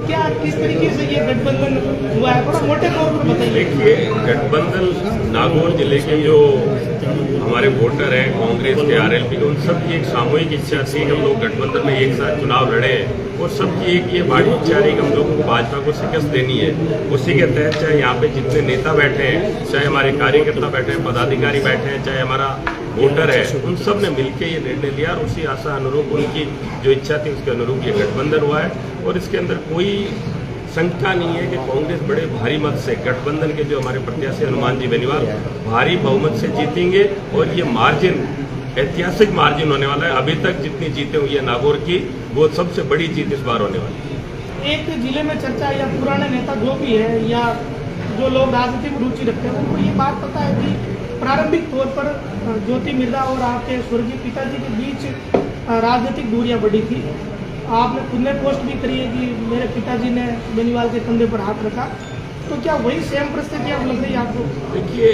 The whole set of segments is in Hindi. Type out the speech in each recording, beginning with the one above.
क्या किस तरीके से ये गठबंधन हुआ है, थोड़ा मोटे तौर पर बताइए। देखिए, गठबंधन नागौर जिले के जो हमारे वोटर हैं कांग्रेस के, आरएलपी के, उन सब की एक सामूहिक इच्छा थी कि हम लोग गठबंधन में एक साथ चुनाव लड़े और सबकी एक ये बड़ी इच्छा रही कि हम लोगों को भाजपा को शिकस्त देनी है। उसी के तहत चाहे यहाँ पे जितने नेता बैठे हैं, चाहे हमारे कार्यकर्ता बैठे हैं, पदाधिकारी बैठे हैं, चाहे हमारा वोटर है, उन सब ने मिलकर ये निर्णय लिया और उसी आशा अनुरूप उनकी जो इच्छा थी उसके अनुरूप ये गठबंधन हुआ है। और इसके अंदर कोई शंका नहीं है कि कांग्रेस बड़े भारी मत से, गठबंधन के जो हमारे प्रत्याशी हनुमान जी बेनीवाल भारी बहुमत से जीतेंगे और ये मार्जिन ऐतिहासिक मार्जिन होने वाला है। अभी तक जितनी जीतें हुई है नागौर की, वो सबसे बड़ी जीत इस बार होने वाली है। एक जिले में चर्चा या पुराने नेता जो भी है या जो लोग राजनीति में रुचि रखते हैं उनको ये बात पता है कि प्रारंभिक तौर पर ज्योति मिर्धा और आपके स्वर्गीय पिताजी के बीच राजनीतिक दूरियां बढ़ी थी। आपने खुद ने पोस्ट भी करी है कि मेरे पिताजी ने बेनीवाल के कंधे पर हाथ रखा, तो क्या वही सेम परिस्थिति अब लग रही है आपको? देखिए,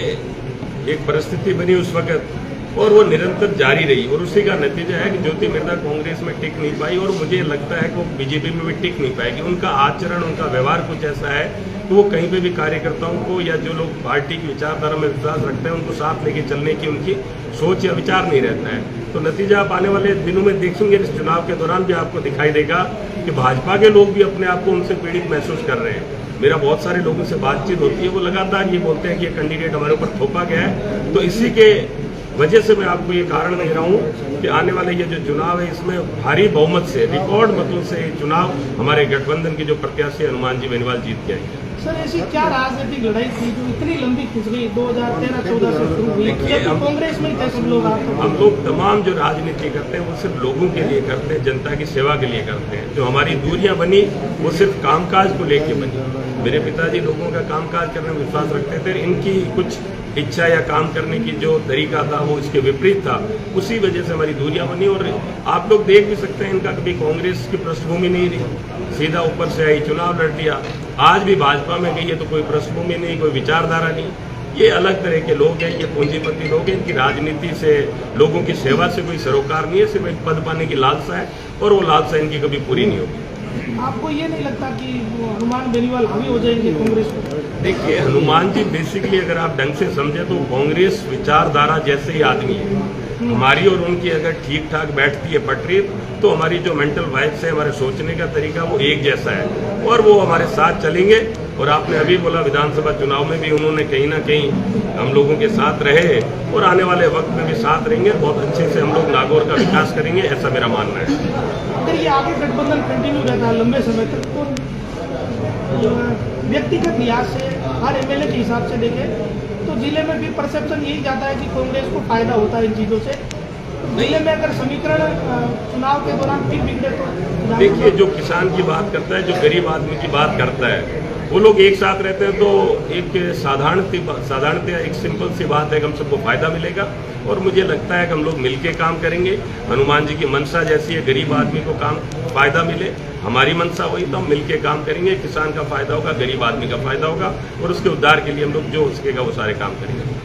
एक परिस्थिति बनी उस वक्त और वो निरंतर जारी रही और उसी का नतीजा है कि ज्योति मिर्धा कांग्रेस में टिक नहीं पाई और मुझे लगता है कि वो बीजेपी में भी टिक नहीं पाएगी। उनका आचरण, उनका व्यवहार कुछ ऐसा है कि वो कहीं पे भी कार्यकर्ताओं को या जो लोग पार्टी की विचारधारा में विश्वास रखते हैं उनको साथ लेके चलने की उनकी सोच या विचार नहीं रहता है। तो नतीजा आप आने वाले दिनों में देखेंगे, इस चुनाव के दौरान भी आपको दिखाई देगा कि भाजपा के लोग भी अपने आप को उनसे पीड़ित महसूस कर रहे हैं। मेरा बहुत सारे लोगों से बातचीत होती है, वो लगातार ये बोलते हैं कि ये कैंडिडेट हमारे ऊपर थोपा गया है। तो इसी के वजह से मैं आपको ये कारण दे रहा हूँ कि आने वाले ये जो चुनाव है इसमें भारी बहुमत से, रिकॉर्ड मतों से ये चुनाव हमारे गठबंधन के जो प्रत्याशी हनुमान जी बेनीवाल जीत के आएंगे। सर, ऐसी क्या राजनीतिक लड़ाई थी जो इतनी लंबी खिंच गई 2013-14 से शुरू हुई, जब कांग्रेस में थे सब लोग? हम लोग तमाम जो राजनीति करते हैं वो सिर्फ लोगों के लिए करते हैं, जनता की सेवा के लिए करते हैं। जो हमारी दूरियां बनी वो सिर्फ कामकाज को लेके बनी। मेरे पिताजी लोगों का कामकाज करने में विश्वास रखते थे, इनकी कुछ इच्छा या काम करने की जो तरीका था वो इसके विपरीत था, उसी वजह से हमारी दूरियां बनी। और आप लोग देख भी सकते हैं, इनका कभी कांग्रेस की पृष्ठभूमि नहीं रही, सीधा ऊपर से आई, चुनाव लड़ लिया। आज भी भाजपा में गई है तो कोई पृष्ठभूमि नहीं, कोई विचारधारा नहीं। ये अलग तरह के लोग हैं, ये पूंजीपति लोग हैं, इनकी राजनीति से, लोगों की सेवा से कोई सरोकार नहीं है, सिर्फ एक पद पाने की लालसा है और वो लालसा इनकी कभी पूरी नहीं होगी। आपको ये नहीं लगता कि हनुमान बेनीवाल हावी हो जाएंगे कांग्रेस पर? देखिए, हनुमान जी बेसिकली अगर आप ढंग से समझे तो कांग्रेस विचारधारा जैसे ही आदमी है। हमारी और उनकी अगर ठीक ठाक बैठती है पटरी तो हमारी जो मेंटल वाइब्स है, हमारे सोचने का तरीका वो एक जैसा है और वो हमारे साथ चलेंगे। और आपने अभी बोला विधानसभा चुनाव में भी उन्होंने कहीं ना कहीं हम लोगों के साथ रहे और आने वाले वक्त में भी साथ रहेंगे। बहुत अच्छे से हम लोग नागौर का विकास करेंगे, ऐसा मेरा मानना है। अगर ये आगे गठबंधन कंटिन्यू रहता है लंबे समय तक तो व्यक्तिगत लिहाज से हर एमएलए के हिसाब से देखें तो जिले में भी परसेप्शन यही जाता है कि कांग्रेस को फायदा होता है इन चीज़ों से। जिले में अगर समीकरण चुनाव के दौरान फिर बिगड़े तो? देखिए, जो किसान की बात करता है, जो गरीब आदमी की बात करता है, वो लोग एक साथ रहते हैं तो एक साधारणतः एक सिंपल सी बात है कि हम सबको फायदा मिलेगा। और मुझे लगता है कि हम लोग मिलके काम करेंगे। हनुमान जी की मनसा जैसी है, गरीब आदमी को काम फायदा मिले, हमारी मनसा वही, तो हम मिलके काम करेंगे। किसान का फायदा होगा, गरीब आदमी का फायदा होगा और उसके उद्धार के लिए हम लोग जो हो सकेगा वो सारे काम करेंगे।